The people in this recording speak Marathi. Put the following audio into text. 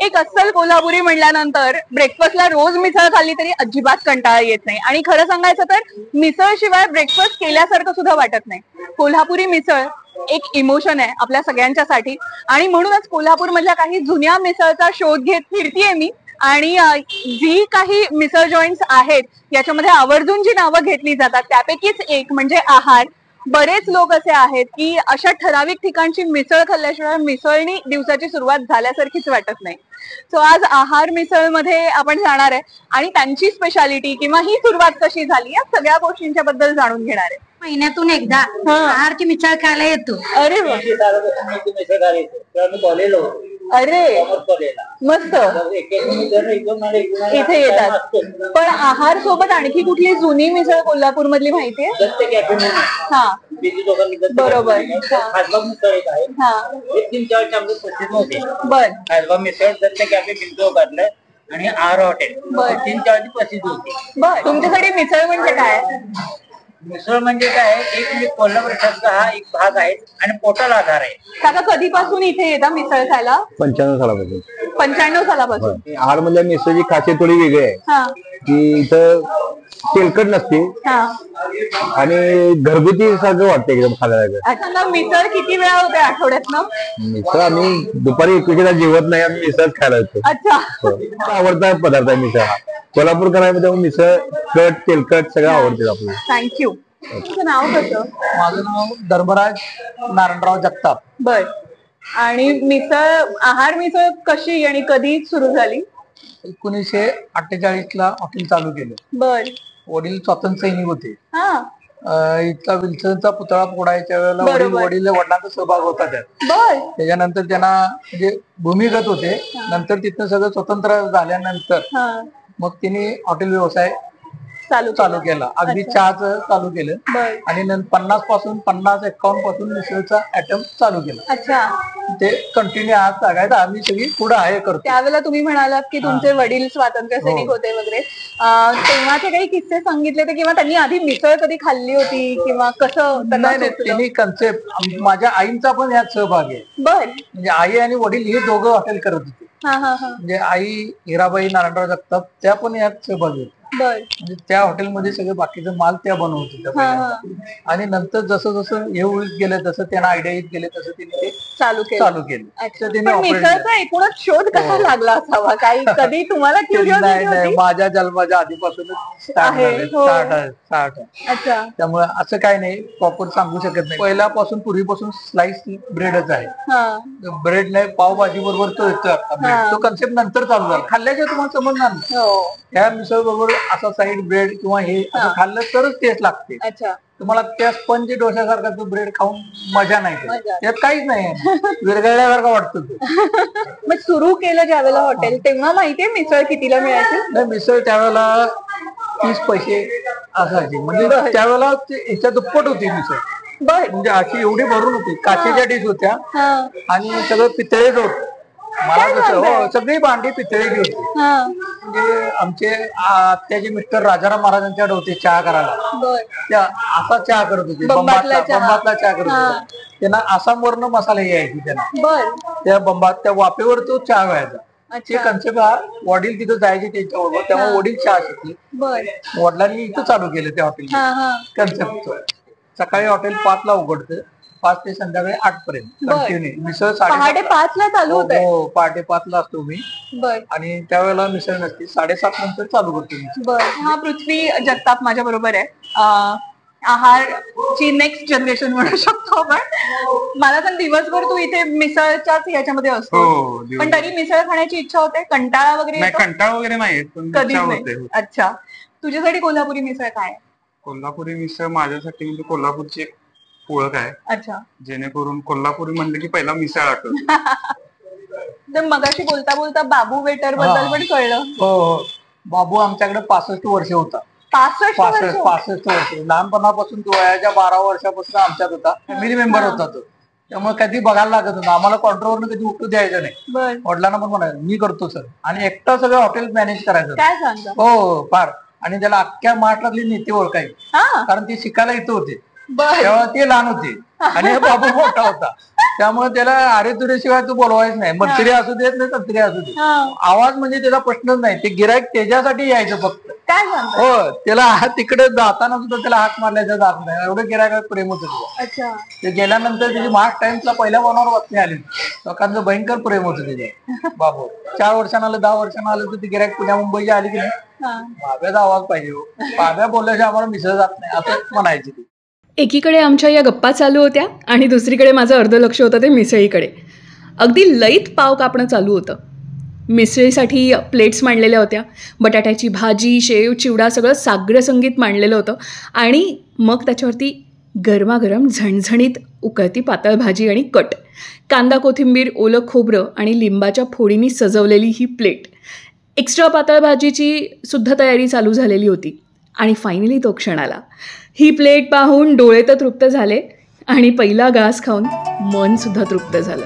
एक अस्सल कोल्हापुरी म्हणल्यानंतर ब्रेकफास्टला रोज मिसळ खाल्ली तरी अजिबात कंटाळा येत नाही. आणि खरं सांगायचं तर मिसळ शिवाय ब्रेकफास्ट केल्यासारखं सुद्धा वाटत नाही. कोल्हापुरी मिसळ एक इमोशन आहे आपल्या सगळ्यांच्यासाठी आणि म्हणूनच कोल्हापूर मधल्या काही जुन्या मिसळचा शोध घेत फिरतीये मी. आणि जी काही मिसळ जॉईंट्स आहेत याच्यामध्ये आवर्जून जी नावं घेतली जातात त्यापैकीच एक म्हणजे आहार. बरेच लोक असे आहेत की अशा ठराविक ठिकाणची मिसळ खाल्ल्याशिवाय मिसळणी दिवसाची सुरुवात झाल्यासारखीच वाटत नाही. सो आज आहार मिसळ मध्ये आपण जाणार आहे आणि त्यांची स्पेशालिटी किंवा ही सुरुवात कशी झाली या सगळ्या गोष्टींच्या बद्दल जाणून घेणार आहे. महिन्यातून एकदा आहारची मिसळ खायला येतो. अरे वा. अरे मस्त. इथे येतात. पण आहार सोबत आणखी कुठली जुनी मिसळ कोल्हापूर मधली माहितीये? हा बरोबर. बर आणि आर हॉटेल 3-4 प्रसिद्ध होती. बर तुमच्यासाठी मिसळ म्हणजे काय? मिसळ म्हणजे काय, एक म्हणजे कोल्हापूरचा हा एक भाग आहे आणि पोटाला आधार आहे. काका कधीपासून इथे येता मिसळ खायला? 95 सालापासून. 95 सालापासून. आहार मधल्या मिसळची खासियत थोडी वेगळी आहे की इथं तेलकट नसते आणि घरगुती सारखं वाटतं एकदम खायला. अच्छा, मिसळ किती वेळा होते आठवड्यातनं? मिसळ आम्ही दुपारी 21ला जेवत नाही, आम्ही मिसळ खायला येतो. अच्छा, आवडता पदार्थ आहे मिसळ हा. कोल्हापूरकरांमध्ये मिसळ कट तेलकट सगळं आवडते आपल्याला. थँक्यू. तुमचं नाव कसं? माझं नाव धर्मराज नारायणराव जगताप. बर. आणि मिसळ आहार मिसळ कशी आणि कधी सुरू झाली? 1948ला हॉटेल चालू केलं. बर. वडील स्वातंत्र्य सैनिक होते. इथला विल्सनचा पुतळा फोडायच्या वेळेला वडिलांचा सहभाग होता त्यात. त्याच्यानंतर त्यांना म्हणजे भूमिगत होते. नंतर तिथनं सगळं स्वतंत्र झाल्यानंतर मग तिने हॉटेल व्यवसाय चालू केला. अगदी चहाचं चालू केलं आणि 50 पासून 50-51 पासून मिसळचा आयटम चालू केला. अच्छा. ते कंटिन्यू आज सांगायचं आम्ही सगळी पुढे आहे करतो. त्यावेळेला तुम्ही म्हणालात की तुमचे वडील स्वातंत्र्य सैनिक होते वगैरे, तेव्हाचे काही किस्से सांगितले ते किंवा त्यांनी आधी मिसळ कधी खाल्ली होती किंवा कसं? त्यांनी कन्सेप्ट माझ्या आईंचा पण यात सहभाग आहे. बर. म्हणजे आई आणि वडील हे दोघं हॉटेल करत होते. म्हणजे आई हिराबाई नारायणराव जगताप त्या पण यात सहभागी होत्या. म्हणजे त्या हॉटेलमध्ये सगळं बाकीचं माल त्या बनवत होत्या. आणि नंतर जसं जसं हे होत गेलं तसं त्यांना आयडिया येत गेले तसं त्यांनी ते चालू केलं. मिसळचा एकूणच शोध कसा लागला असावा? काही कधी तुम्हाला नाही, माझ्या जन्माच्या आधीपासूनच स्टार्ट. अच्छा. त्यामुळे असं काही नाही प्रॉपर सांगू शकत नाही. पहिल्यापासून पूर्वीपासून स्लाइस ब्रेडच आहे. ब्रेड नाही पावभाजी बरोबर तो येतो. तो कन्सेप्ट नंतर चालू झाला. खाल्ल्याशिवाय तुम्हाला समजणार नाही. त्या मिसळ बरोबर असा साईड ब्रेड किंवा हे असं खाल्लं तरच टेस्ट लागते. तुम्हाला त्या स्पंज डोशासारखा तो ब्रेड खाऊन मजा नाही. त्यात काहीच नाही, विरघळल्यासारखं वाटतं. मग सुरू केलं ज्यावेळेला हॉटेल तेव्हा माहितीये मिसळ कितीला मिळायची? नाही, मिसळ त्यावेळेला 30 पैसे असायचे. म्हणजे त्यावेळेला ह्याच्या दुप्पट होती मिसळ. म्हणजे अशी एवढी भरून होती. काचेच्या डिश होत्या आणि सगळं पितळेच होत. मला कसं सगळी भांडी पितळेची होती. म्हणजे आमचे आत्याचे मिस्टर राजाराम महाराजांच्याकडे होते चहा करायला. त्या असा चहा करत होते, बंबातला चहा करत होते. त्यांना आसामवरनं मसाले यायचे त्यांना. त्या बंबात त्या वाफेवर तो चहा व्हायचा. ते कन्सेप्ट हा वडील तिथं जायचे त्यांच्याबरोबर, त्यामुळे वडील चहा शिकले. वडिलांनी इथं चालू केलं त्या हॉटेल कन्सेप्ट. सकाळी हॉटेल 5ला उघडतं, 5 ते संध्याकाळी 8 पर्यंत कंटिन्यू. मिसळ पहाटे 5ला चालू होत. हो, पहाटे 5ला असतो मी. आणि त्यावेळेला मिसळ नसते, 7:30 नंतर चालू करतो. हा पृथ्वी जगताप माझ्या बरोबर आहे. आहारची नेक्स्ट जनरेशन म्हणू शकतो आपण. मला तर दिवसभर तू इथे मिसळच्याच याच्यामध्ये असतो, पण तरी मिसळ खाण्याची इच्छा होते? कंटाळा वगैरे? कंटाळा वगैरे नाही, कधीच नाही. अच्छा. तुझ्यासाठी कोल्हापुरी मिसळ काय? कोल्हापुरी मिसळ माझ्यासाठी म्हणजे कोल्हापूरची एक ओळख आहे. अच्छा. जेणेकरून कोल्हापुरी म्हणलं की पहिला मिसळ आठवत. तर मगाशी बोलता बोलता बाबू वेटर बद्दल पण कळलं. हो, बाबू आमच्याकडे 65 वर्ष होता. 65 वर्ष. लहानपणापासून तो वयाच्या 12 वर्षापासून आमच्यात होता. फॅमिली मेंबर होता तो. त्यामुळे कधी बघायला लागत होता आम्हाला. कॉन्ट्रोवरनं कधी उठू द्यायचं नाही. वडिलांना पण म्हणायचं मी करतो सर. आणि एकटा सगळं हॉटेल मॅनेज करायचं. काय सांगता? हो, फार. आणि त्याला अख्ख्या महाराष्ट्रातली नेते ओळखायची, कारण ती शिकायला इथं होते. तेव्हा ते लहान होते आणि बाबू मोठा होता. त्यामुळे त्याला अरे तुझ्याशिवाय तू बोलवायच नाही. मंत्री असू देत नाही तंत्री असू दे, आवाज म्हणजे त्याचा प्रश्नच नाही. ते गिराईक त्याच्यासाठी यायचं फक्त. काय सांगतो? हो, त्याला तिकडे जाताना सुद्धा त्याला हाक मारल्याचा जात नाही, एवढं गिरायकात प्रेम होतं त्याचं. अच्छा. ते गेल्यानंतर त्याची महाग टाइम्सला पहिल्या मनावर बातमी आली, लोकांचं भयंकर प्रेम होतं त्याच्या. बाबू 4 वर्षांना आलं, 10 वर्षांना आलं तर ती गिरायक पुण्या मुंबईची आली की नाही, बाब्याचा आवाज पाहिजे हो, बाब्या बोलल्याशिवाय आम्हाला मिसळ जात नाही असं म्हणायची ती. एकीकडे आमच्या या गप्पा चालू होत्या आणि दुसरीकडे माझं अर्ध लक्ष होतं ते मिसळीकडे. अगदी लईत पाव कापणं चालू होतं. मिसळीसाठी प्लेट्स मांडलेल्या होत्या, बटाट्याची भाजी, शेव, चिवडा सगळं साग्र संगीत मांडलेलं होतं आणि मग त्याच्यावरती गरमागरम झणझणीत उकळती पातळ भाजी आणि कट, कांदा, कोथिंबीर, ओलं खोबरं आणि लिंबाच्या फोडींनी सजवलेली ही प्लेट. एक्स्ट्रा पातळ भाजीची सुद्धा तयारी चालू झालेली होती आणि फायनली तो क्षण आला. ही प्लेट पाहून डोळे तर तृप्त झाले आणि पहिला घास खाऊन मन सुद्धा तृप्त झालं.